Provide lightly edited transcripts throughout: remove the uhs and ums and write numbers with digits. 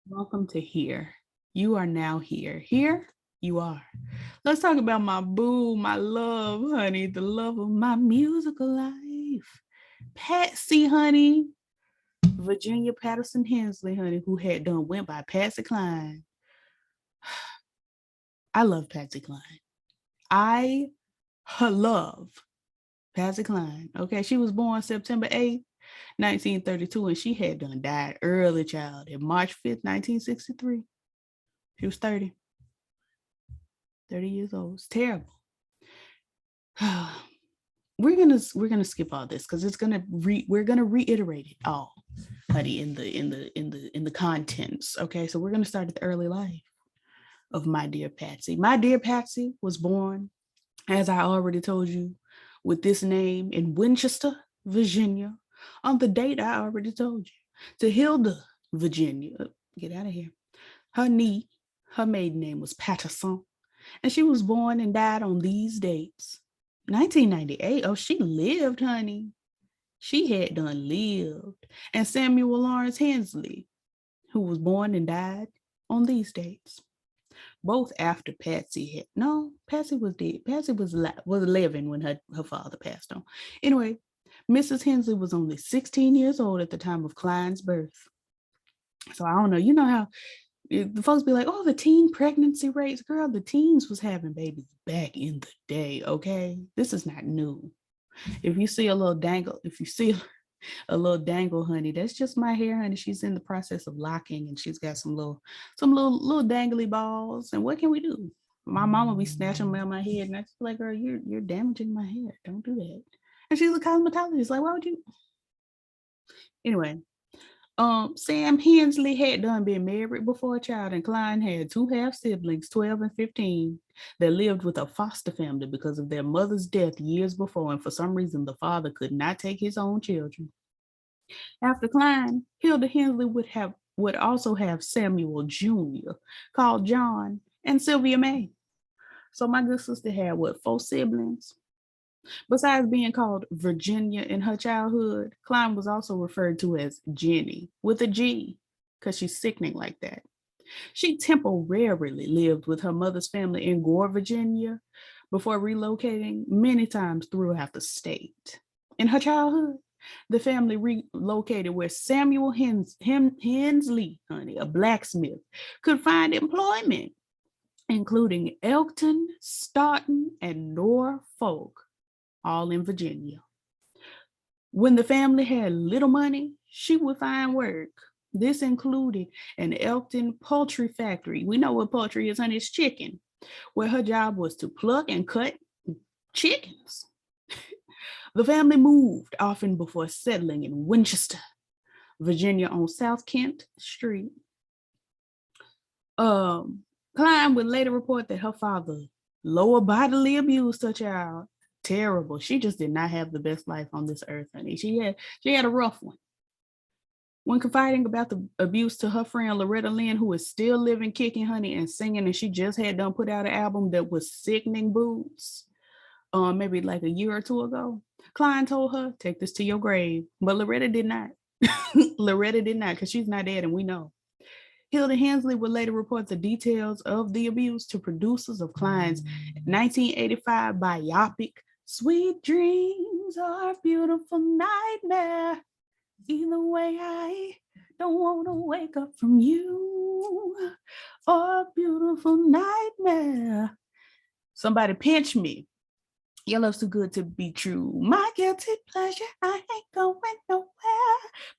Welcome to Here. You are now here. Here you are. Let's talk about my boo, my love, honey, the love of my musical life. Patsy, honey. Virginia Patterson Hensley, honey, who had done went by Patsy Cline. I love Patsy Cline. I love Patsy Cline. Okay, she was born September 8th, 1932, and she had done died early, child, in March 5th, 1963. She was 30 years old. It's terrible. we're gonna skip all this because we're gonna reiterate it all, honey, in the contents. Okay, so we're gonna start at the early life of my dear Patsy. My dear Patsy was born, as I already told you, with this name in Winchester, Virginia, on the date I already told you, to Hilda, Virginia. Get out of here. Her maiden name was Patterson, and she was born and died on these dates. 1998. Oh, she lived, honey. She had done lived. And Samuel Lawrence Hensley, who was born and died on these dates. Both after Patsy had no, Patsy was dead. Patsy was 11 when her father passed on. Anyway, Mrs. Hensley was only 16 years old at the time of Cline's birth. So I don't know. You know how the folks be like, oh, the teen pregnancy rates, girl, the teens was having babies back in the day. Okay, this is not new. If you see a little dangle, if you see a little dangle, honey, that's just my hair, honey. She's in the process of locking, and she's got some little dangly balls. And what can we do? My mama be snatching them out of my head, and I just be like, girl, you're damaging my hair. Don't do that. And she's a cosmetologist. Like, why would you? Anyway, Sam Hensley had done been married before a child, and Cline had two half siblings, 12 and 15, that lived with a foster family because of their mother's death years before, and for some reason the father could not take his own children. After Cline, Hilda Hensley would also have Samuel Jr., called John, and Sylvia May. So my good sister had what, four siblings? Besides being called Virginia in her childhood, Cline was also referred to as Jenny with a G because she's sickening like that. She temporarily lived with her mother's family in Gore, Virginia, before relocating many times throughout the state. In her childhood, the family relocated where Samuel Hensley, honey, a blacksmith, could find employment, including Elkton, Staunton, and Norfolk, all in Virginia. When the family had little money, she would find work. This included an Elkton poultry factory. We know what poultry is, honey, it's chicken, where her job was to pluck and cut chickens. The family moved often before settling in Winchester, Virginia on South Kent Street. Cline would later report that her father lower bodily abused her child. Terrible. She just did not have the best life on this earth, honey. She had a rough one. When confiding about the abuse to her friend Loretta Lynn, who is still living, kicking, honey, and singing, and she just had done put out an album that was sickening boots, maybe like a year or two ago, Cline told her, take this to your grave. But Loretta did not. Loretta did not, because she's not dead, and we know. Hilda Hensley would later report the details of the abuse to producers of Cline's 1985 biopic, Sweet Dreams Are a Beautiful Nightmare. Either way, I don't want to wake up from you, or a beautiful nightmare. Somebody pinch me. Your love's too good to be true. My guilty pleasure, I ain't going nowhere.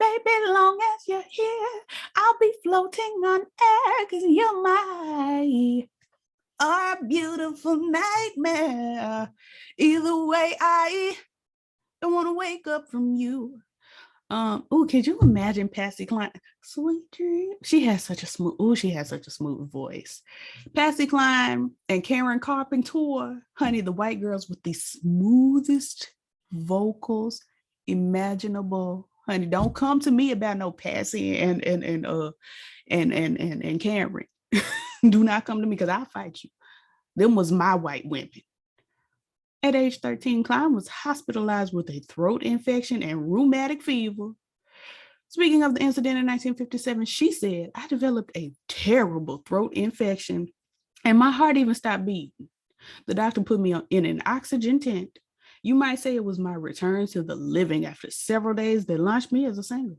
Baby, long as you're here, I'll be floating on air, cause you're my our beautiful nightmare. Either way, I don't want to wake up from you. Could you imagine Patsy Cline? Sweet dream. She has such a smooth voice. Patsy Cline and Karen Carpenter, honey, the white girls with the smoothest vocals imaginable. Honey, don't come to me about no Patsy and Karen. Do not come to me because I'll fight you. Them was my white women. At age 13, Cline was hospitalized with a throat infection and rheumatic fever. Speaking of the incident in 1957, she said, I developed a terrible throat infection and my heart even stopped beating. The doctor put me in an oxygen tent. You might say it was my return to the living after several days that launched me as a singer.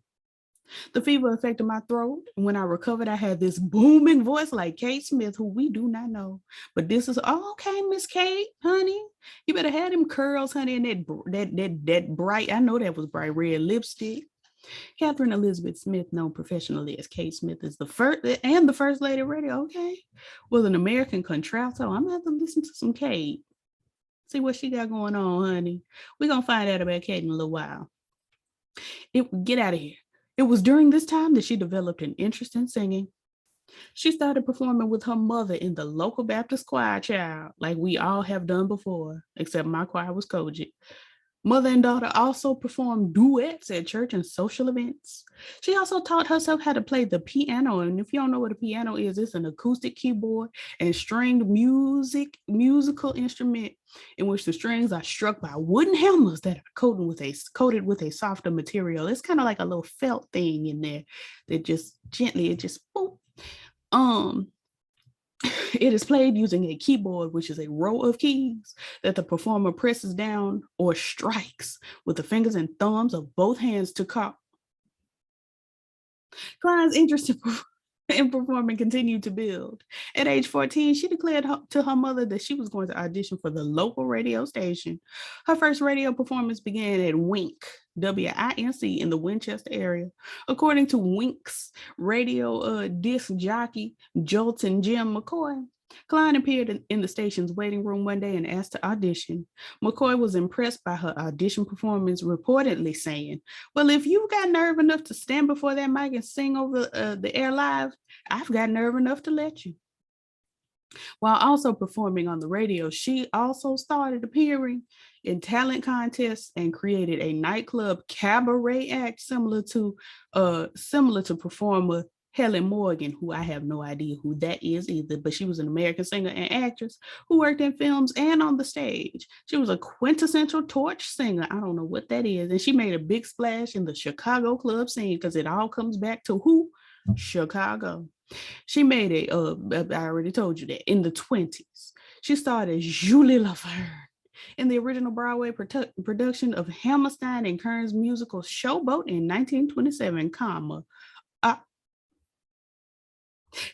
The fever affected my throat. When I recovered, I had this booming voice like Kate Smith, who we do not know. But this is, oh, okay, Miss Kate, honey. You better have them curls, honey, and that bright, I know that was bright red lipstick. Catherine Elizabeth Smith, known professionally as Kate Smith, is the first lady of radio. Okay, was an American contralto. I'm gonna have to listen to some Kate. See what she got going on, honey. We're gonna find out about Kate in a little while. Get out of here. It was during this time that she developed an interest in singing. She started performing with her mother in the local Baptist choir, child, like we all have done before, except my choir was Kojic. Mother and daughter also performed duets at church and social events. She also taught herself how to play the piano. And if you don't know what a piano is, it's an acoustic keyboard and stringed musical instrument in which the strings are struck by wooden hammers that are coated with a softer material. It's kind of like a little felt thing in there that just gently, it just boop. It is played using a keyboard, which is a row of keys that the performer presses down or strikes with the fingers and thumbs of both hands to call. Cline's interest in performing continued to build. At age 14, she declared to her mother that she was going to audition for the local radio station. Her first radio performance began at Wink, W-I-N-C, in the Winchester area. According to Wink's radio disc jockey, Jolton Jim McCoy, Cline appeared in the station's waiting room one day and asked to audition. McCoy was impressed by her audition performance, reportedly saying, well, if you've got nerve enough to stand before that mic and sing over the air live, I've got nerve enough to let you. While also performing on the radio, she also started appearing in talent contests and created a nightclub cabaret act similar to performer Helen Morgan, who I have no idea who that is either, but she was an American singer and actress who worked in films and on the stage. She was a quintessential torch singer. I don't know what that is. And she made a big splash in the Chicago club scene because it all comes back to who? Chicago. She made I already told you that, in the 20s. She starred as Julie Laverne in the original Broadway production of Hammerstein and Kern's musical Showboat in 1927,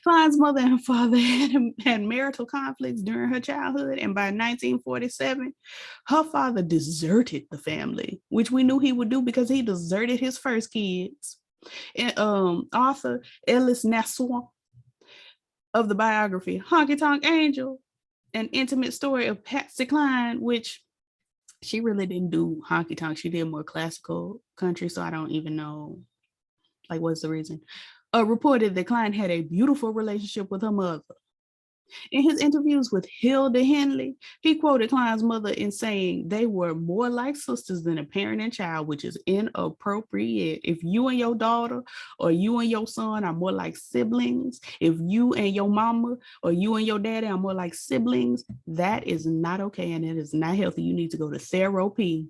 Cline's mother and father had marital conflicts during her childhood, and by 1947, her father deserted the family, which we knew he would do because he deserted his first kids. And, author Ellis Nassau of the biography Honky Tonk Angel, an intimate story of Patsy Cline, which she really didn't do honky tonk. She did more classical country, so I don't even know, like, what's the reason? Reported that Cline had a beautiful relationship with her mother. In his interviews with Hilda Henley, he quoted Cline's mother in saying they were more like sisters than a parent and child, which is inappropriate. If you and your daughter or you and your son are more like siblings, if you and your mama or you and your daddy are more like siblings, that is not okay and it is not healthy. You need to go to therapy.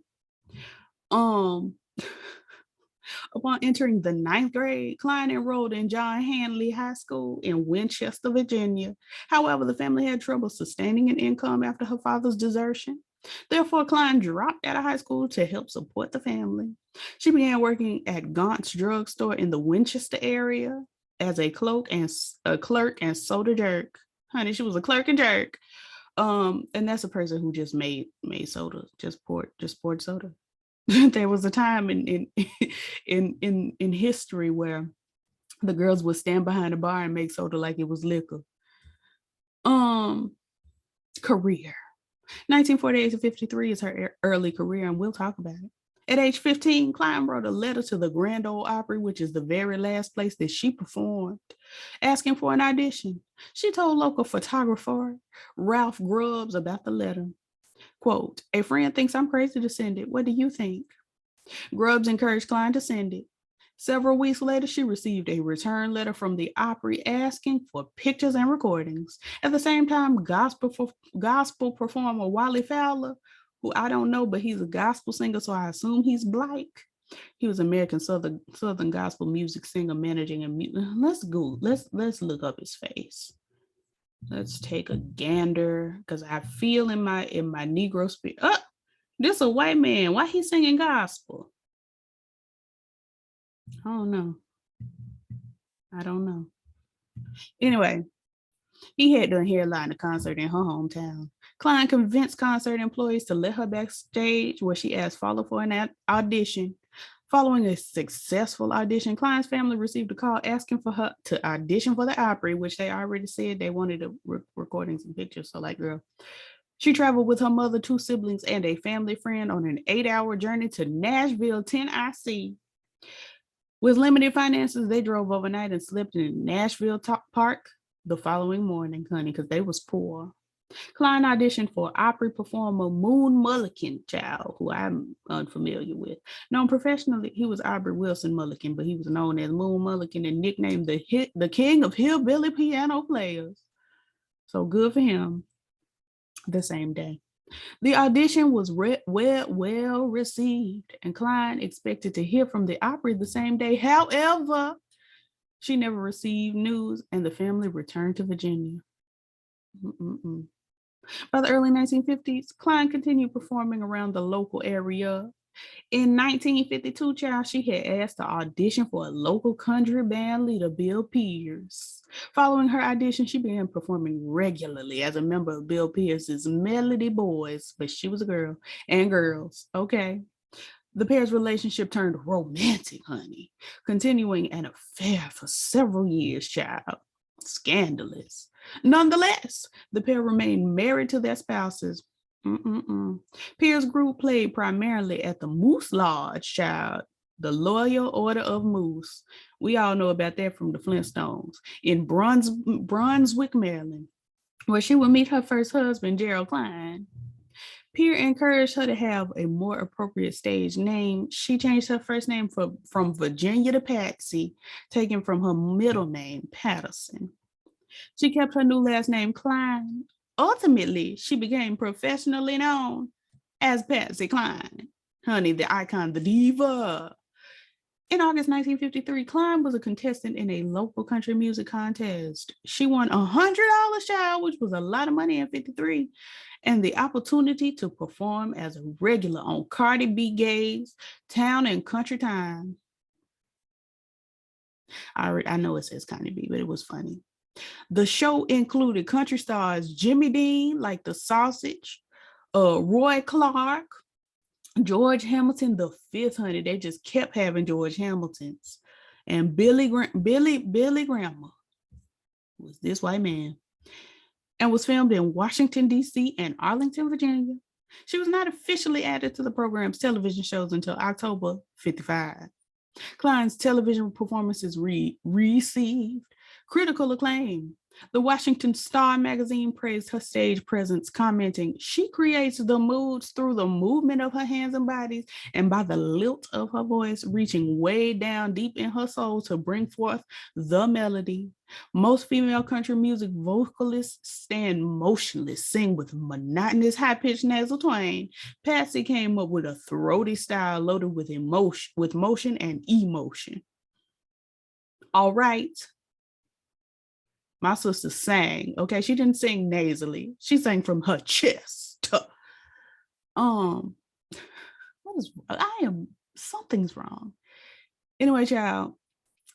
Upon entering the 9th grade, Cline enrolled in John Hanley High School in Winchester, Virginia. However, the family had trouble sustaining an income after her father's desertion. Therefore, Cline dropped out of high school to help support the family. She began working at Gaunt's drugstore in the Winchester area as a clerk and soda jerk. Honey, she was a clerk and jerk. And that's a person who just made soda, just poured soda. There was a time in history where the girls would stand behind a bar and make soda like it was liquor. Career. 1948 to 53 is her early career, and we'll talk about it. At age 15, Cline wrote a letter to the Grand Ole Opry, which is the very last place that she performed, asking for an audition. She told local photographer Ralph Grubbs about the letter. Quote, a friend thinks I'm crazy to send it. What do you think? Grubbs encouraged Cline to send it. Several weeks later, she received a return letter from the Opry asking for pictures and recordings. At the same time, gospel performer Wally Fowler, who I don't know, but he's a gospel singer, so I assume he's black, He was American Southern gospel music singer, managing and let's look up his face. Let's take a gander because I feel in my Negro spirit. Oh, this a white man. Why he singing gospel? I don't know. Anyway, he had done headline a concert in her hometown. Cline convinced concert employees to let her backstage where she asked Follow for an audition. Following a successful audition, Cline's family received a call asking for her to audition for the Opry, which they already said they wanted to recordings and pictures. So like, girl, she traveled with her mother, 2 siblings, and a family friend on an 8-hour journey to Nashville, Tennessee. With limited finances, they drove overnight and slept in Nashville Park the following morning, honey, because they was poor. Cline auditioned for Opry performer Moon Mullican, child, who I'm unfamiliar with. Known professionally, he was Aubrey Wilson Mullican, but he was known as Moon Mullican and nicknamed the king of hillbilly piano players. So good for him. The same day. The audition was well received, and Cline expected to hear from the Opry the same day. However, she never received news, and the family returned to Virginia. By the early 1950s, Cline continued performing around the local area. In 1952, child, she had asked to audition for a local country band leader, Bill Pierce. Following her audition, she began performing regularly as a member of Bill Pierce's Melody Boys, but she was a girl and girls, okay? The pair's relationship turned romantic, honey, continuing an affair for several years, child. Scandalous. Nonetheless, the pair remained married to their spouses. Pierce Group played primarily at the Moose Lodge, child, the Loyal Order of Moose. We all know about that from the Flintstones, in Brunswick, Maryland, where she would meet her first husband, Gerald Cline. Pierre encouraged her to have a more appropriate stage name. She changed her first name from Virginia to Patsy, taken from her middle name, Patterson. She kept her new last name, Cline. Ultimately, she became professionally known as Patsy Cline. Honey, the icon, the diva. In August 1953, Cline was a contestant in a local country music contest. She won $100, child, which was a lot of money in 53, and the opportunity to perform as a regular on Cardi B Gay's Town and Country Time. I know it says Cardi B, but it was funny. The show included country stars Jimmy Dean, like the sausage, Roy Clark, George Hamilton the Fifth, honey. They just kept having George Hamiltons. And Billy Grandma was this white man, and was filmed in Washington, D.C. and Arlington, Virginia. She was not officially added to the program's television shows until October 55. Cline's television performances received critical acclaim. The Washington Star magazine praised her stage presence, commenting, "She creates the moods through the movement of her hands and bodies and by the lilt of her voice, reaching way down deep in her soul to bring forth the melody. Most female country music vocalists stand motionless, sing with monotonous high-pitched nasal twang. Patsy came up with a throaty style loaded with motion and emotion." All right. My sister sang, okay? She didn't sing nasally. She sang from her chest. Something's wrong. Anyway, child,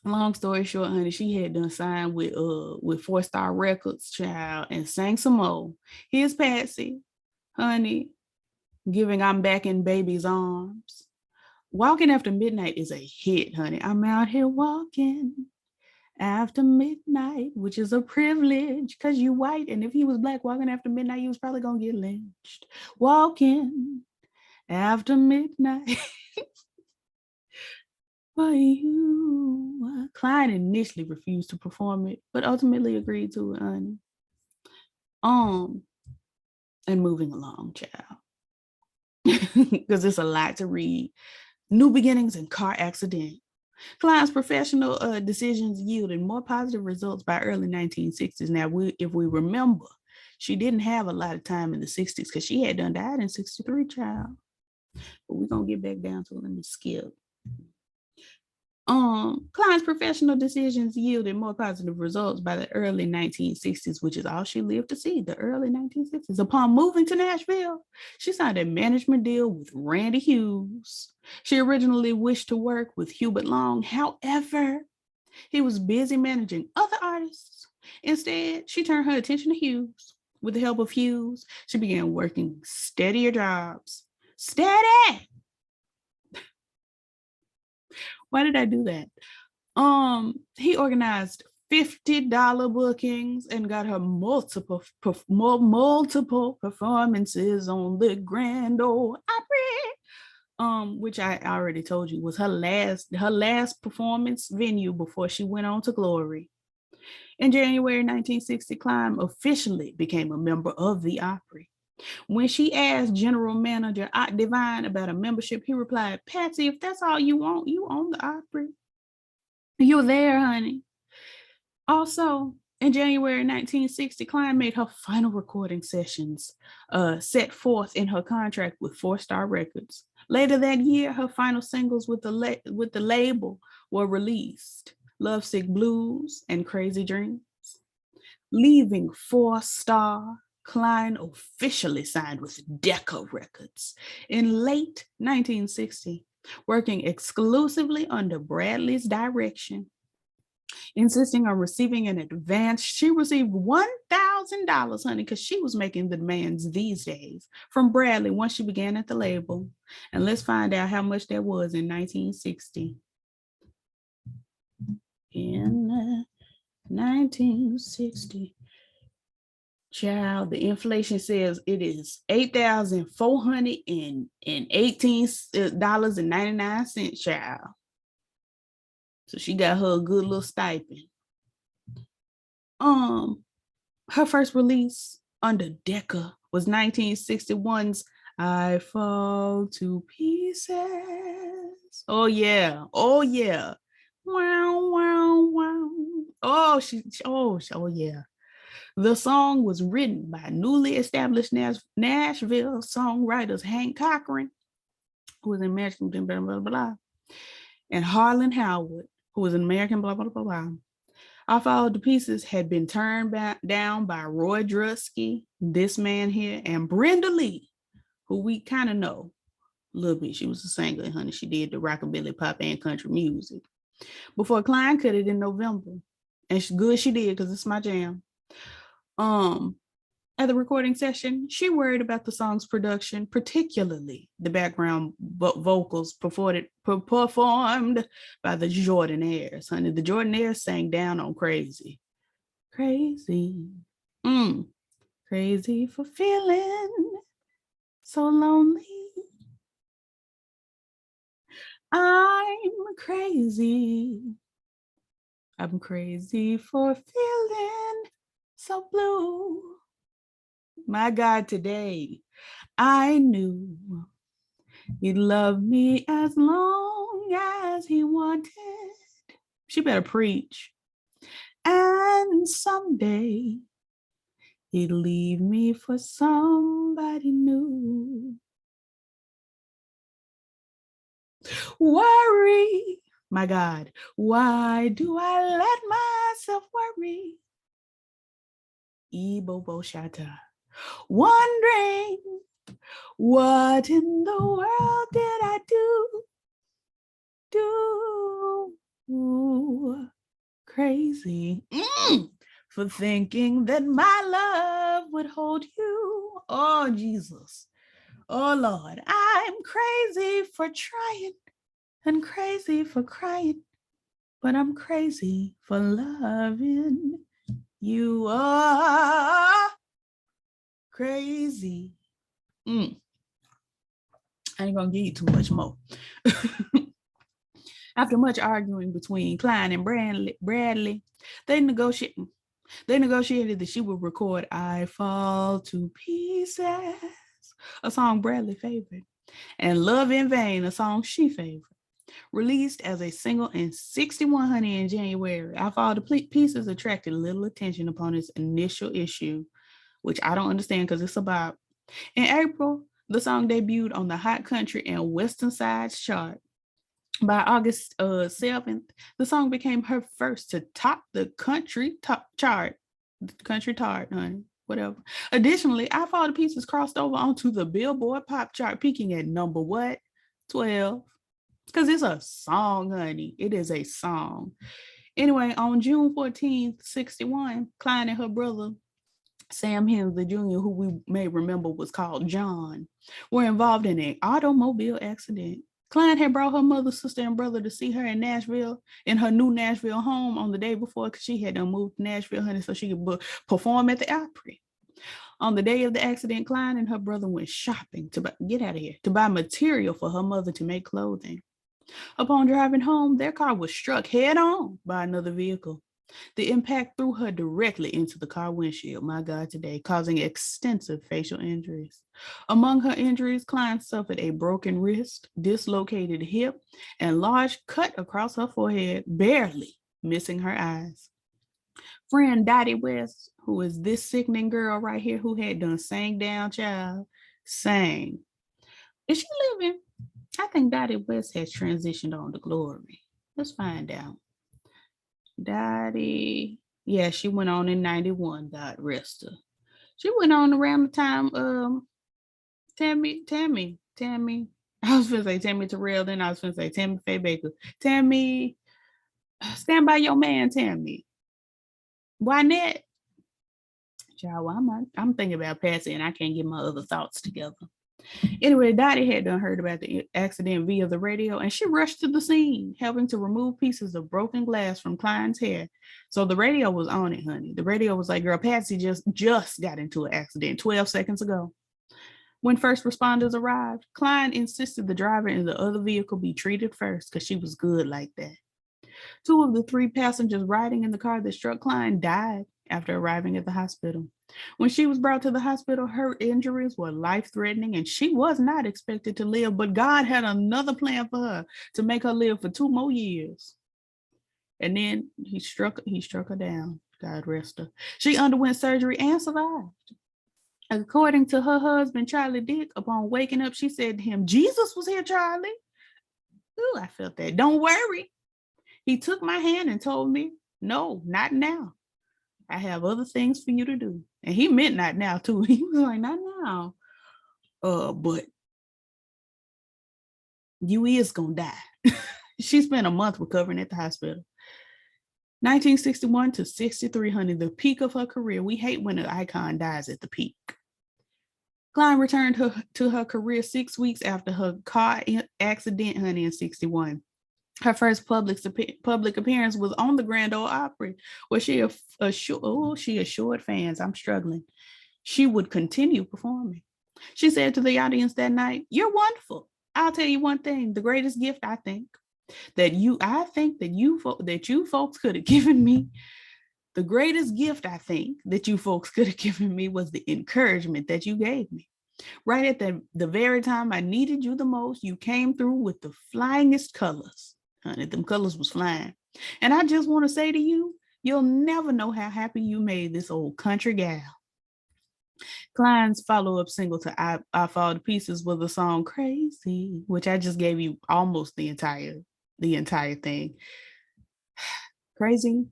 long story short, honey, she had done signed with 4 Star Records, child, and sang some more. Here's Patsy, honey, giving "I'm Back in Baby's Arms." Walking After Midnight is a hit, honey. I'm out here walking after midnight, which is a privilege because you white, and if he was black walking after midnight, he was probably gonna get lynched. Walking after midnight for you. Cline initially refused to perform it, but ultimately agreed to it, honey. And moving along, child, because it's a lot to read. New beginnings and car accident. Cline's professional decisions yielded more positive results by early 1960s. Now, if we remember, she didn't have a lot of time in the 60s because she had done died in 63, child. But we're going to get back down to it. Let me skip. Cline's professional decisions yielded more positive results by the early 1960s, which is all she lived to see, the early 1960s. Upon moving to Nashville, she signed a management deal with Randy Hughes. She originally wished to work with Hubert Long. However, he was busy managing other artists. Instead, she turned her attention to Hughes. With the help of Hughes, she began working steadier jobs. Steady! Why did I do that? He organized $50 bookings and got her multiple performances on the Grand Ole Opry, which I already told you was her last performance venue before she went on to glory. In January 1960, Cline officially became a member of the Opry. When she asked General Manager Art Divine about a membership, he replied, "Patsy, if that's all you want, you own the Opry. You're there, honey." Also, in January 1960, Cline made her final recording sessions set forth in her contract with Four Star Records. Later that year, her final singles with the label were released: Lovesick Blues and Crazy Dreams. Leaving Four Star, Cline officially signed with Decca Records in late 1960, working exclusively under Bradley's direction. Insisting on receiving an advance, she received $1,000, honey, because she was making the demands these days from Bradley once she began at the label. And let's find out how much that was in 1960. In 1960, child, the inflation says it is $8,418.99, child. So she got her a good little stipend. Her first release under Decca was 1961's "I Fall to Pieces." Oh yeah. Wow, wow, wow. Oh yeah. The song was written by newly established Nashville songwriters Hank Cochran, who was in American blah, blah, blah, blah, and Harlan Howard, who was an American blah, blah, blah, blah. "I Fall to Pieces" had been turned down by Roy Drusky, this man here, and Brenda Lee, who we kind of know a little bit. She was a singer, honey. She did the rockabilly, pop, and country music. Before Cline cut it in November. And she did, because it's my jam. At the recording session, she worried about the song's production, particularly the background vocals performed by the Jordanaires. Honey, the Jordanaires sang down on "Crazy." Crazy. Crazy for feeling so lonely. I'm crazy. I'm crazy for feeling so blue. My God, today, I knew he'd love me as long as he wanted. She better preach. And someday he'd leave me for somebody new. Worry, my God, why do I let myself worry? Ibobo Shata. Wondering, what in the world did I do? Crazy for thinking that my love would hold you. Oh, Jesus. Oh, Lord, I'm crazy for trying and crazy for crying, but I'm crazy for loving you. Are crazy. I ain't gonna give you too much more. After much arguing between Cline and Bradley, they negotiated that she would record "I Fall to Pieces," a song Bradley favored, and "Love in Vain," a song she favored. Released as a single in 61, honey, in January, "I Fall to Pieces" attracted little attention upon its initial issue, which I don't understand because it's about. In April, the song debuted on the Hot Country and Western Sides chart. By August 7th, the song became her first to top the country chart, honey, whatever. Additionally, I Fall to Pieces crossed over onto the Billboard pop chart, peaking at number what? 12. Because it's a song, honey. It is a song. Anyway, on June 14th, 61, Cline and her brother, Sam Hensley Jr., who we may remember was called John, were involved in an automobile accident. Cline had brought her mother, sister, and brother to see her in Nashville, in her new Nashville home on the day before, because she had moved to Nashville, honey, so she could perform at the Opry. On the day of the accident, Cline and her brother went shopping to buy material for her mother to make clothing. Upon driving home, their car was struck head on by another vehicle. The impact threw her directly into the car windshield, my God, today, causing extensive facial injuries. Among her injuries, Cline suffered a broken wrist, dislocated hip, and large cut across her forehead, barely missing her eyes. Friend Dottie West, who is this sickening girl right here who had done Sang Down Child, sang. Is she living? I think Dottie West has transitioned on to glory. Let's find out. Dottie, yeah, she went on in 91, God rest her. She went on around the time Tammy. I was gonna say Tammy Terrell, then I was gonna say Tammy Faye Baker. Tammy, stand by your man, Tammy. Wynette. Child, I'm thinking about Patsy and I can't get my other thoughts together. Anyway, Dottie had done heard about the accident via the radio, and she rushed to the scene, helping to remove pieces of broken glass from Cline's hair. So the radio was on it, honey. The radio was like, girl, Patsy just got into an accident 12 seconds ago. When first responders arrived, Cline insisted the driver in the other vehicle be treated first because she was good like that. 2 of the 3 passengers riding in the car that struck Cline died after arriving at the hospital. When she was brought to the hospital, her injuries were life-threatening and she was not expected to live, but God had another plan for her to make her live for 2 more years. And then he struck her down. God rest her. She underwent surgery and survived. According to her husband, Charlie Dick, upon waking up, she said to him, Jesus was here, Charlie. Ooh, I felt that. Don't worry. He took my hand and told me, no, not now. I have other things for you to do. And he meant not now, too. He was like, not now. But you is going to die. She spent a month recovering at the hospital. 1961 to 63, honey, the peak of her career. We hate when an icon dies at the peak. Cline returned to her career 6 weeks after her car accident, honey, in 61. Her first public appearance was on the Grand Ole Opry, where she assured fans, I'm struggling, she would continue performing. She said to the audience that night, you're wonderful. I'll tell you one thing, the greatest gift I think that you folks could have given me, the greatest gift I think that you folks could have given me was the encouragement that you gave me. Right at the very time I needed you the most, you came through with the flyingest colors. Honey, them colors was flying. And I just want to say to you, you'll never know how happy you made this old country gal. Cline's follow-up single to I Fall to Pieces was the song Crazy, which I just gave you almost the entire thing. Crazy.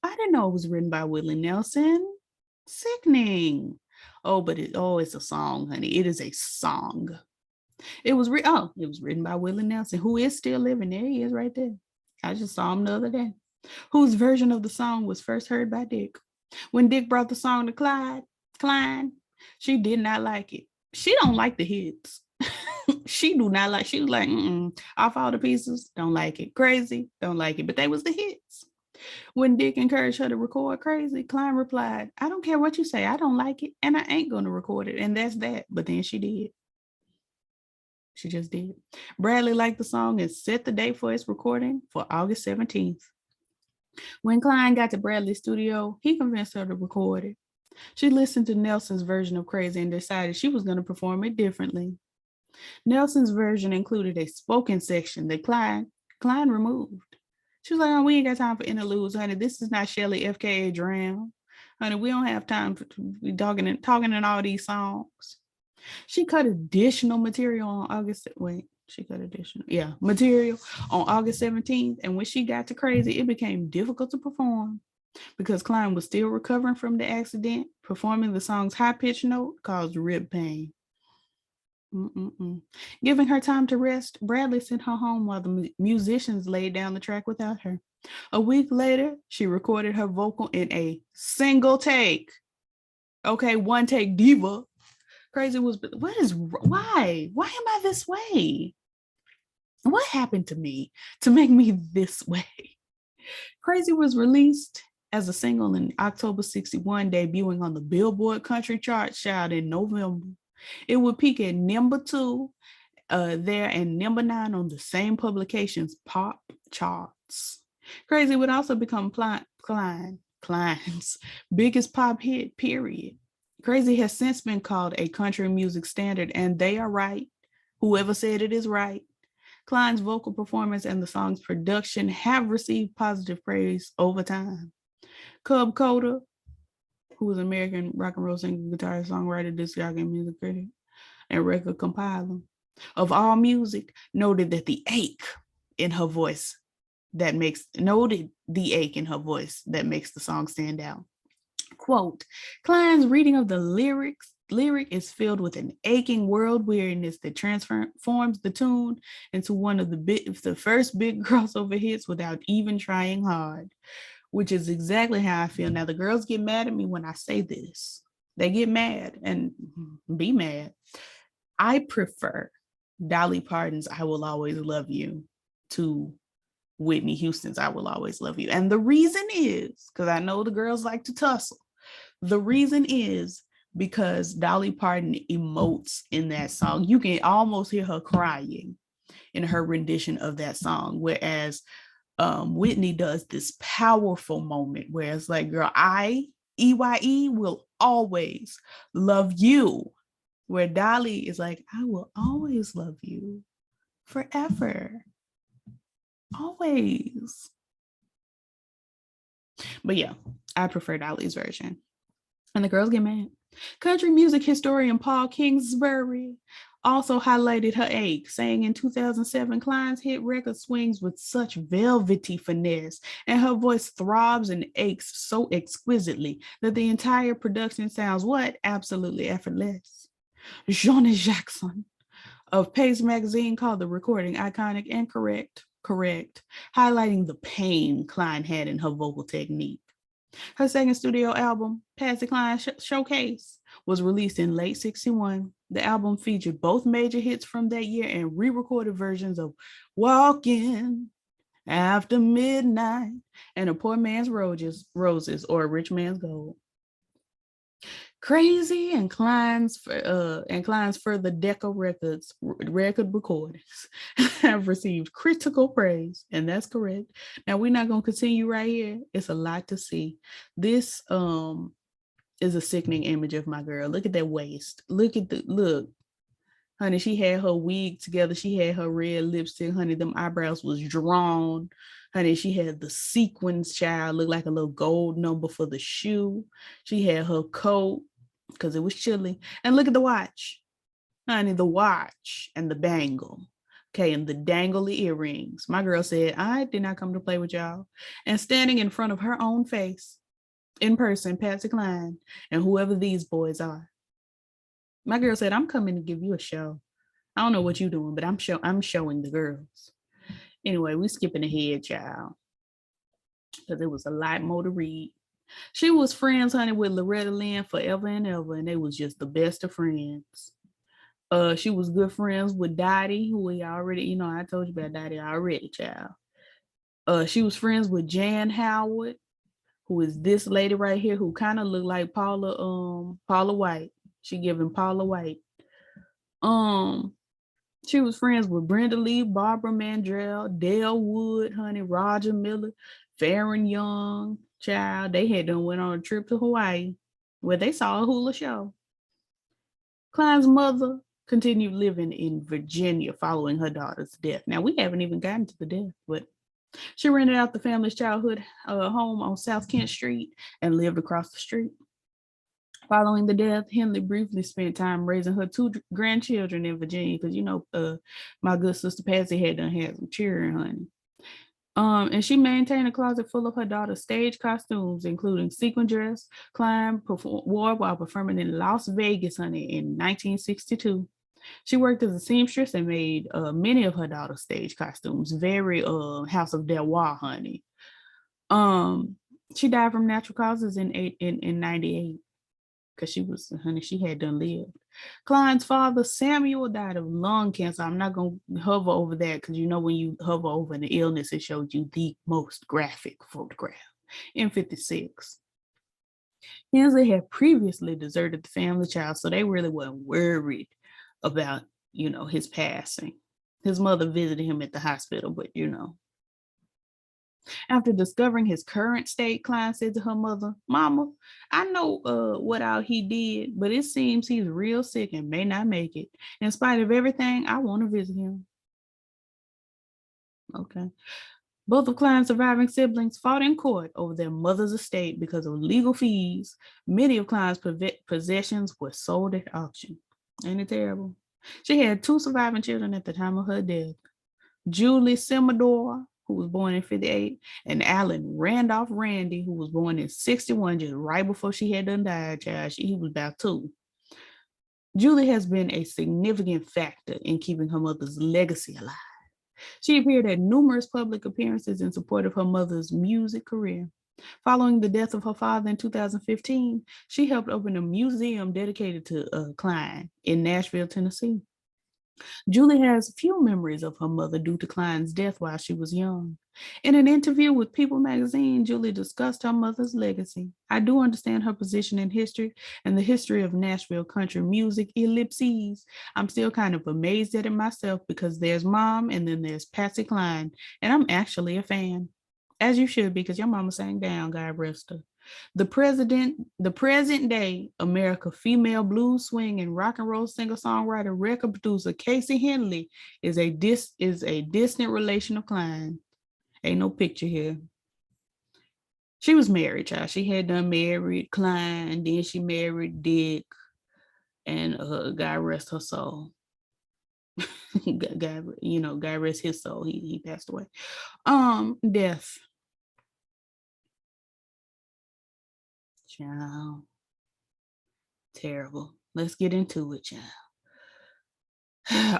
I didn't know it was written by Willie Nelson. Sickening. But it's a song, honey. It is a song. It was written by Willie Nelson, who is still living. There he is right there. I just saw him the other day. Whose version of the song was first heard by Dick. When Dick brought the song to Cline, she did not like it. She don't like the hits. She was like, I Fall to Pieces, don't like it. Crazy, don't like it. But they was the hits. When Dick encouraged her to record Crazy, Cline replied, I don't care what you say. I don't like it, and I ain't going to record it. And that's that. But then she did. She just did. Bradley liked the song and set the date for its recording for August 17th. When Cline got to Bradley's studio, he convinced her to record it. She listened to Nelson's version of Crazy and decided she was going to perform it differently. Nelson's version included a spoken section that Cline removed. She was like, oh, we ain't got time for interludes, honey. This is not Shelley FKA Drown. Honey, we don't have time to be talking in all these songs. She cut additional material on August. Wait, She got additional, yeah, material on August 17th. And when she got to Crazy, it became difficult to perform because Cline was still recovering from the accident. Performing the song's high-pitched note caused rib pain. Giving her time to rest, Bradley sent her home while the musicians laid down the track without her. A week later, she recorded her vocal in a single take. Okay, one take diva. Crazy was, why am I this way? What happened to me to make me this way? Crazy was released as a single in October 61, debuting on the Billboard Country Chart Shout in November. It would peak at number 2 there and number 9 on the same publication's pop charts. Crazy would also become Cline's biggest pop hit, period. Crazy has since been called a country music standard, and they are right. Whoever said it is right. Cline's vocal performance and the song's production have received positive praise over time. Cub Coda, who was an American rock and roll singer, guitarist, songwriter, disc jockey, music critic, and record compiler of all music, noted the ache in her voice that makes the song stand out. Quote, Cline's reading of the lyric is filled with an aching world weariness that transforms the tune into one of the first big crossover hits without even trying hard, which is exactly how I feel. Now, the girls get mad at me when I say this. They get mad and be mad. I prefer Dolly Parton's I Will Always Love You to Whitney Houston's I Will Always Love You. And the reason is, because I know the girls like to tussle, the reason is because Dolly Parton emotes in that song. You can almost hear her crying in her rendition of that song, whereas Whitney does this powerful moment where it's like, girl, EYE will always love you. Where Dolly is like, I will always love you forever. Always. But yeah, I prefer Dolly's version. And the girls get mad. Country music historian Paul Kingsbury also highlighted her ache, saying in 2007, Cline's hit record swings with such velvety finesse, and her voice throbs and aches so exquisitely that the entire production sounds what? Absolutely effortless. Johnny Jackson of Pace magazine called the recording iconic and correct, highlighting the pain Cline had in her vocal technique. Her second studio album, Patsy Cline Showcase, was released in late 61. The album featured both major hits from that year and re-recorded versions of Walking After Midnight and A Poor Man's Roses or A Rich Man's Gold. Crazy and Cline's further Decca record recordings have received critical praise, and that's correct. Now we're not going to continue right here. It's a lot to see. This is a sickening image of my girl. Look at that waist. Look, honey. She had her wig together. She had her red lipstick, honey. Them eyebrows was drawn. Honey, she had the sequins, child, looked like a little gold number for the shoe. She had her coat because it was chilly. And look at the watch. Honey, the watch and the bangle. Okay, and the dangly earrings. My girl said, I did not come to play with y'all. And standing in front of her own face, in person, Patsy Cline, and whoever these boys are. My girl said, I'm coming to give you a show. I don't know what you're doing, but I'm showing the girls. Anyway, we skipping ahead, child, because it was a lot more to read. She was friends, honey, with Loretta Lynn forever and ever, and they was just the best of friends. She was good friends with Dottie, who we already, I told you about Dottie already, child. She was friends with Jan Howard, who is this lady right here, who kind of looked like Paula White. She giving Paula White. She was friends with Brenda Lee, Barbara Mandrell, Dale Wood, honey, Roger Miller, Farron Young, child. They had done went on a trip to Hawaii where they saw a hula show. Cline's mother continued living in Virginia following her daughter's death. Now, we haven't even gotten to the death, but she rented out the family's childhood home on South Kent Street and lived across the street. Following the death, Henley briefly spent time raising her two grandchildren in Virginia because my good sister Patsy had done had some cheering, honey. And she maintained a closet full of her daughter's stage costumes, including sequin dress Cline wore while performing in Las Vegas, honey, in 1962. She worked as a seamstress and made many of her daughter's stage costumes, very House of Del War, honey. She died from natural causes in 98 because she had done lived. Cline's father, Samuel, died of lung cancer. I'm not going to hover over that because when you hover over an illness, it shows you the most graphic photograph in 56. Hensley had previously deserted the family child, so they really weren't worried about, his passing. His mother visited him at the hospital, but After discovering his current state, Cline said to her mother, "Mama, I know what all he did, but it seems he's real sick and may not make it. In spite of everything, I want to visit him." Okay. Both of Cline's surviving siblings fought in court over their mother's estate because of legal fees. Many of Cline's possessions were sold at auction. Ain't it terrible? She had two surviving children at the time of her death. Julie Simador, who was born in 58, and Alan Randolph Randy, who was born in 61, just right before she had done died, child. He was about 2. Julie has been a significant factor in keeping her mother's legacy alive. She appeared at numerous public appearances in support of her mother's music career. Following the death of her father in 2015, she helped open a museum dedicated to Cline in Nashville, Tennessee. Julie has few memories of her mother due to Cline's death while she was young. In an interview with People magazine, Julie discussed her mother's legacy. "I do understand her position in history and the history of Nashville country music, ellipses. I'm still kind of amazed at it myself because there's Mom and then there's Patsy Cline, and I'm actually a fan." As you should be, because your mama sang down, God rest her. The present day America female blues swing and rock and roll singer-songwriter record producer Casey Henley is a distant relation of Cline. Ain't no picture here. She was married, child. She had done married Cline, then she married Dick, and God rest her soul. God rest his soul. He passed away. Death. Child. Terrible. Let's get into it, child.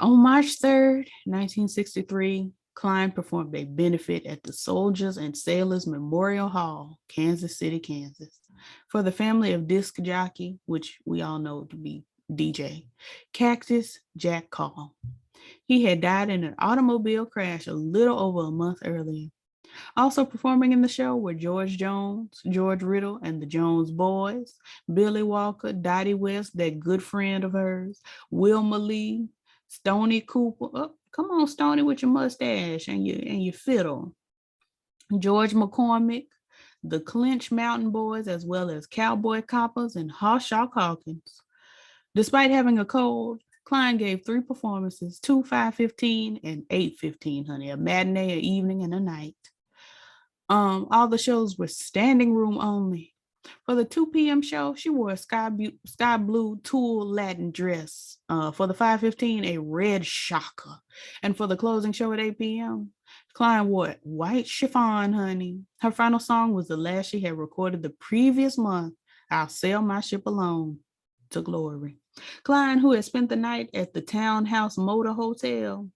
On March 3rd, 1963, Cline performed a benefit at the Soldiers and Sailors Memorial Hall, Kansas City, Kansas, for the family of disc jockey, which we all know to be DJ, Cactus Jack Call. He had died in an automobile crash a little over a month earlier. Also performing in the show were George Jones, George Riddle, and the Jones Boys, Billy Walker, Dottie West, that good friend of hers, Wilma Lee, Stoney Cooper. Oh, come on, Stoney, with your mustache and your fiddle. George McCormick, the Clinch Mountain Boys, as well as Cowboy Coppers and Hawshaw Hawkins. Despite having a cold, Cline gave 3 performances, 2 5:15 and 8:15, honey, a matinee, an evening, and a night. All the shows were standing room only. For the 2 p.m. show, she wore a sky blue tulle Latin dress. For the 5:15, a red shocker. And for the closing show at 8 p.m., Cline wore white chiffon, honey. Her final song was the last she had recorded the previous month, "I'll Sail My Ship Alone to Glory." Cline, who had spent the night at the Townhouse Motor Hotel,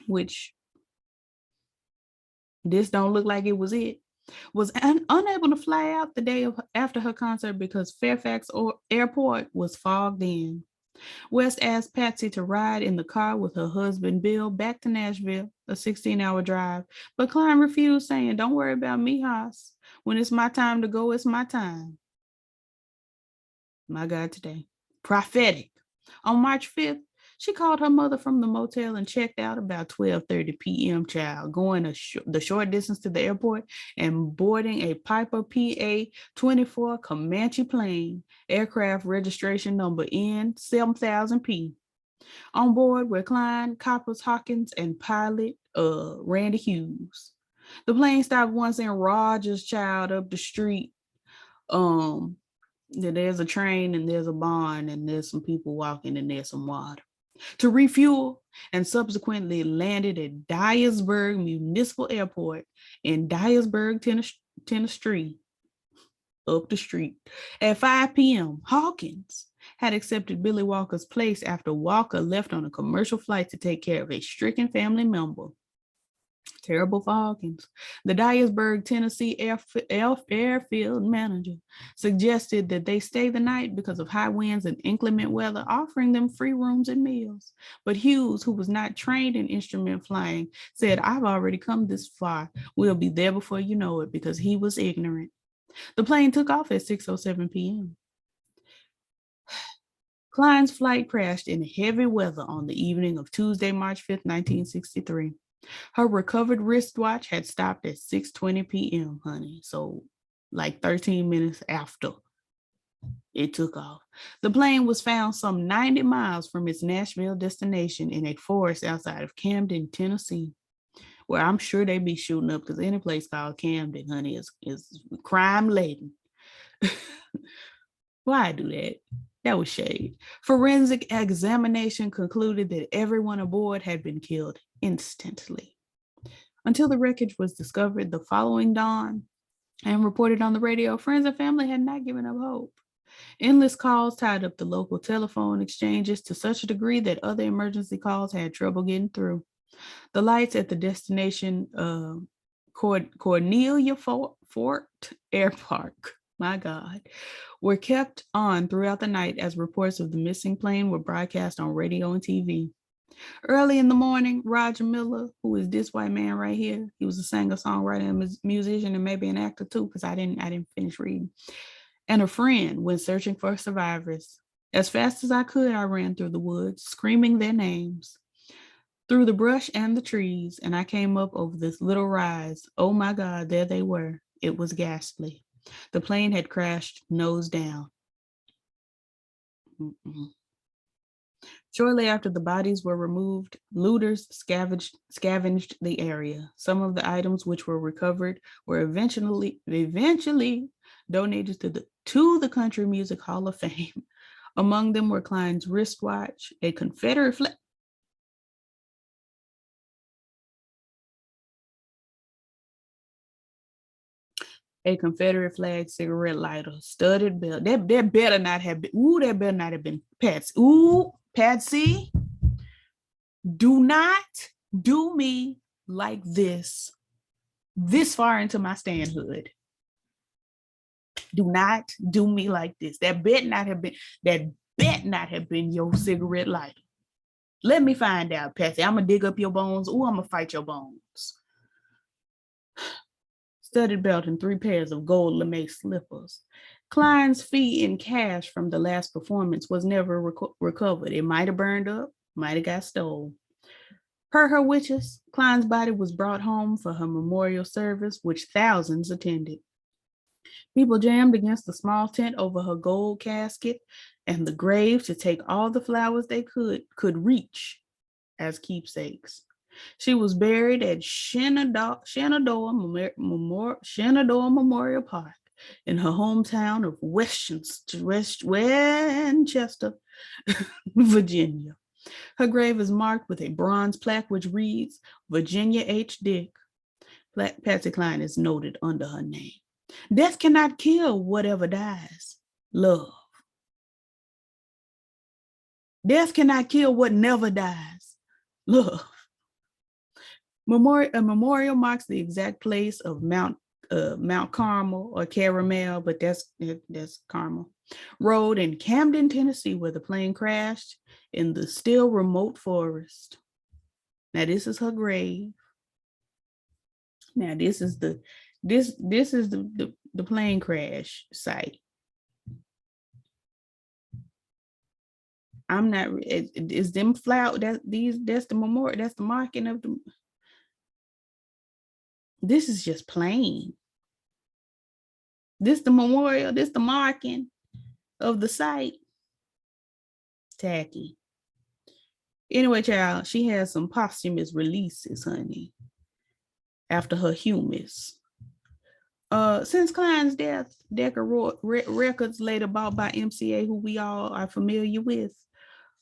which this don't look like it was it, was unable to fly out the day after her concert because Fairfax Airport was fogged in. West asked Patsy to ride in the car with her husband Bill back to Nashville, a 16-hour drive, but Cline refused, saying, "Don't worry about me, Haas. When it's my time to go, it's my time." My God, today. Prophetic. On March 5th, she called her mother from the motel and checked out about 12:30 p.m., child, going the short distance to the airport and boarding a Piper PA-24 Comanche plane, aircraft registration number N7000P. On board were Cline, Coppers, Hawkins, and pilot Randy Hughes. The plane stopped once in Rogers, child, up the street. There's a train and there's a barn and there's some people walking and there's some water. To refuel and subsequently landed at Dyersburg Municipal Airport in Dyersburg, Tennessee, up the street. At 5 p.m., Hawkins had accepted Billy Walker's place after Walker left on a commercial flight to take care of a stricken family member. Terrible for Hawkins. The Dyersburg, Tennessee airfield manager suggested that they stay the night because of high winds and inclement weather, offering them free rooms and meals. But Hughes, who was not trained in instrument flying, said, "I've already come this far. We'll be there before you know it," because he was ignorant. The plane took off at 6:07 p.m. Cline's flight crashed in heavy weather on the evening of Tuesday, March 5th, 1963. Her recovered wristwatch had stopped at 6:20 p.m., honey. So like 13 minutes after it took off. The plane was found some 90 miles from its Nashville destination in a forest outside of Camden, Tennessee, where I'm sure they be shooting up because any place called Camden, honey, is crime laden. Why do that? That was shade. Forensic examination concluded that everyone aboard had been killed instantly. Until the wreckage was discovered the following dawn and reported on the radio, friends and family had not given up hope. Endless calls tied up the local telephone exchanges to such a degree that other emergency calls had trouble getting through. The lights at the destination Cornelia Fort Air Park, my God, were kept on throughout the night as reports of the missing plane were broadcast on radio and TV. Early in the morning, Roger Miller, who is this white man right here, he was a singer, songwriter, and musician, and maybe an actor too, because I didn't finish reading, and a friend went searching for survivors. As fast as I could, I ran through the woods, screaming their names, through the brush and the trees, and I came up over this little rise. Oh my God, there they were. It was ghastly. The plane had crashed nose down. Shortly after the bodies were removed, looters scavenged the area. Some of the items which were recovered were eventually donated to the Country Music Hall of Fame. Among them were Cline's wristwatch, a Confederate flag. A Confederate flag cigarette lighter, studded belt. That better not have been. Ooh, that better not have been Patsy. Ooh, Patsy, do not do me like this far into my standhood. Do not do me like this. That bet not have been your cigarette lighter. Let me find out, Patsy. I'm gonna dig up your bones. Ooh, I'm gonna fight your bones. Studded belt and 3 pairs of gold lame slippers. Cline's fee in cash from the last performance was never recovered. It might have burned up, might have got stolen. Per her wishes, Cline's body was brought home for her memorial service, which thousands attended. People jammed against the small tent over her gold casket and the grave to take all the flowers they could reach as keepsakes. She was buried at Shenandoah Memorial Park in her hometown of Winchester, Virginia. Her grave is marked with a bronze plaque which reads, Virginia H. Dick. Patsy Cline is noted under her name. Death cannot kill whatever dies. Love. Death cannot kill what never dies. Love. A memorial marks the exact place of Mount Carmel or Caramel, but that's Carmel Road in Camden, Tennessee, where the plane crashed in the still remote forest. Now this is her grave. Now this is the plane crash site. I'm not. Is them flower that's the memorial. That's the marking of the. This is just plain. This the memorial. This the marking of the site. Tacky. Anyway, child, she has some posthumous releases, honey, after her humus. Since Cline's death, Decca Records, later bought by MCA, who we all are familiar with,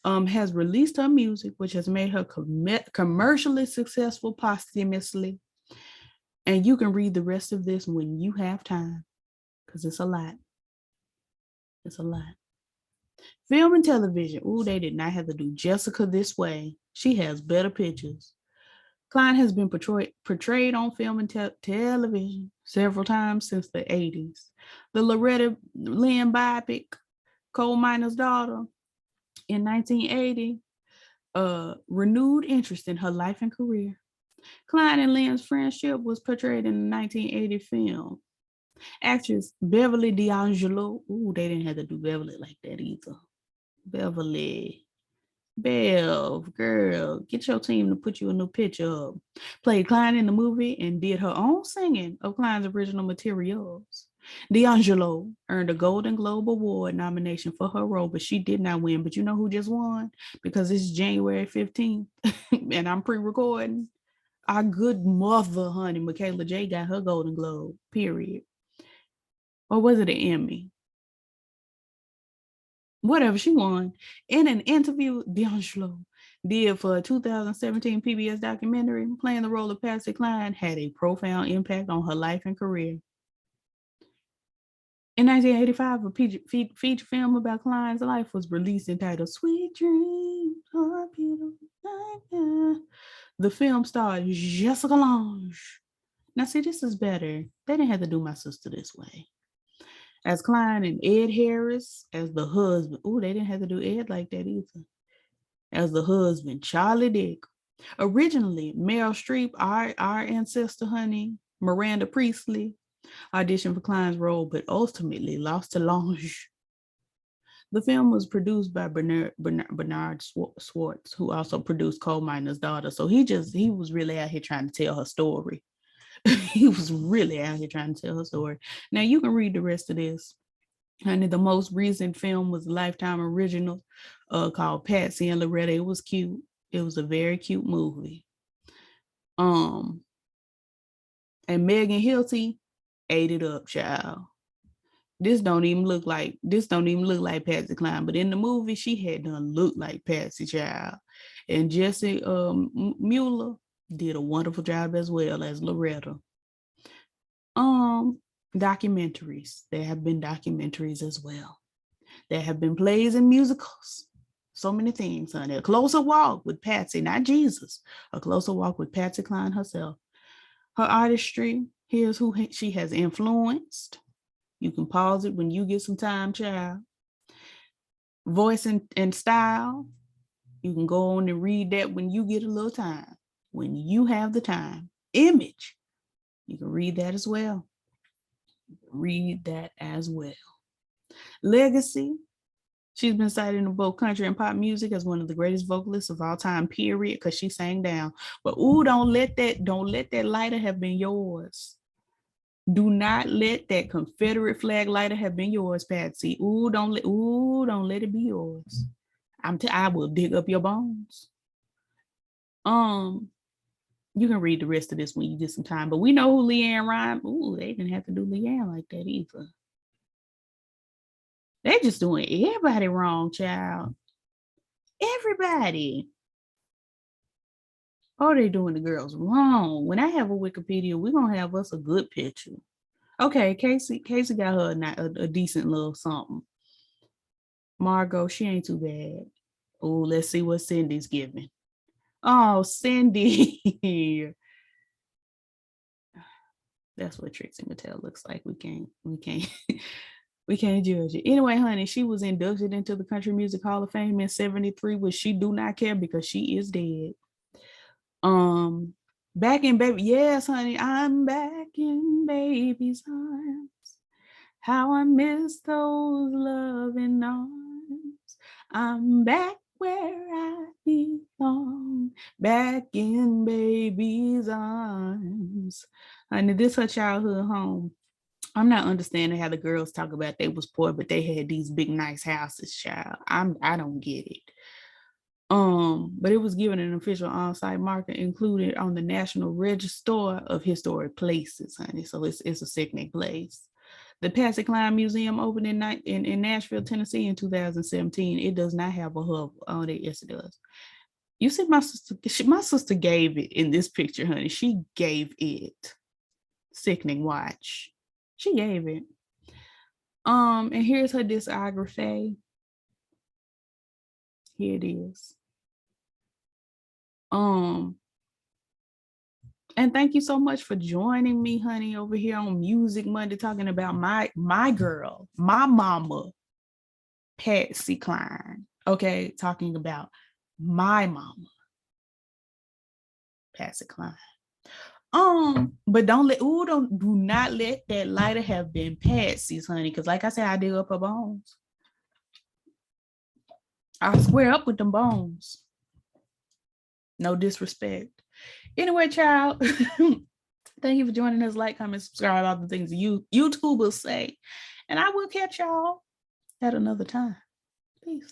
has released her music, which has made her commercially successful posthumously. And you can read the rest of this when you have time, because it's a lot. It's a lot. Film and television. Ooh, they did not have to do Jessica this way. She has better pictures. Cline has been portrayed on film and television several times since the 80s. The Loretta Lynn biopic, Coal Miner's Daughter, in 1980, renewed interest in her life and career. Cline and Lynn's friendship was portrayed in the 1980 film. Actress Beverly D'angelo, ooh, they didn't have to do Beverly like that either. Beverly. Bev, girl, get your team to put you a new picture up. Played Cline in the movie and did her own singing of Cline's original materials. D'Angelo earned a Golden Globe Award nomination for her role, but she did not win. But you know who just won? Because it's January 15th and I'm pre-recording. Our good mother, honey, KailahJr got her Golden Globe, period. Or was it an Emmy? Whatever, she won. In an interview D'Angelo did for a 2017 PBS documentary, playing the role of Patsy Cline had a profound impact on her life and career. In 1985, a feature film about Cline's life was released entitled Sweet Dreams of a Beautiful Night. The film starred Jessica Lange. Now, see, this is better. They didn't have to do My Sister This Way. As Cline, and Ed Harris as the husband. Ooh, they didn't have to do Ed like that either. As the husband, Charlie Dick. Originally, Meryl Streep, our ancestor, honey, Miranda Priestley, auditioned for Cline's role, but ultimately lost to Lange. The film was produced by Bernard Swartz, who also produced Coal Miner's Daughter. So he was really out here trying to tell her story. He was really out here trying to tell her story. Now you can read the rest of this. And the most recent film was a Lifetime original called Patsy and Loretta. It was cute. It was a very cute movie. And Megan Hilty ate it up, child. This don't even look like Patsy Cline, but in the movie she had done look like Patsy, child. And Jesse Mueller did a wonderful job as well as Loretta. Documentaries. There have been documentaries as well. There have been plays and musicals. So many things, honey. A Closer Walk with Patsy, not Jesus. A Closer Walk with Patsy Cline herself. Her artistry, here's who she has influenced. You can pause it when you get some time, child. Voice and style. You can go on and read that when you get a little time. When you have the time. Image. You can read that as well. Read that as well. Legacy. She's been cited in both country and pop music as one of the greatest vocalists of all time, period, because she sang down. But ooh, don't let that lighter have been yours. Do not let that Confederate flag lighter have been yours, Patsy. Ooh, don't let it be yours. I will dig up your bones. You can read the rest of this when you get some time, but we know who Leanne Rhyme. Ooh, they didn't have to do Leanne like that either. They just doing everybody wrong, child. Everybody. Oh, they doing the girls wrong. When I have a Wikipedia, we're gonna have us a good picture. Okay, Casey got her a decent little something. Margot, she ain't too bad. Oh, let's see what Cindy's giving. Oh, Cindy. That's what Trixie Mattel looks like. We can't we can't judge it. Anyway, honey, she was inducted into the Country Music Hall of Fame in 1973, which she do not care because she is dead. Back in baby, yes, honey, I'm back in baby's arms. How I miss those loving arms. I'm back where I belong, back in baby's arms. Honey, this her childhood home. I'm not understanding how the girls talk about they was poor, but they had these big nice houses, child. I don't get it. But it was given an official on-site marker included on the National Register of Historic Places, honey. So it's a sickening place. The Patsy Cline Museum opened in Nashville, Tennessee in 2017. It does not have a hub on it. Yes, it does. You see, my sister gave it in this picture, honey. She gave it. Sickening watch. She gave it. And here's her discography. Here it is. And thank you so much for joining me, honey, over here on Music Monday, talking about my girl, my mama, Patsy Cline. Okay, talking about my mama, Patsy Cline. But do not let that lighter have been Patsy's, honey, because like I said, I dig up her bones. I'll square up with them bones. No disrespect. Anyway, child, thank you for joining us. Like, comment, subscribe, all the things YouTube will say. And I will catch y'all at another time. Peace.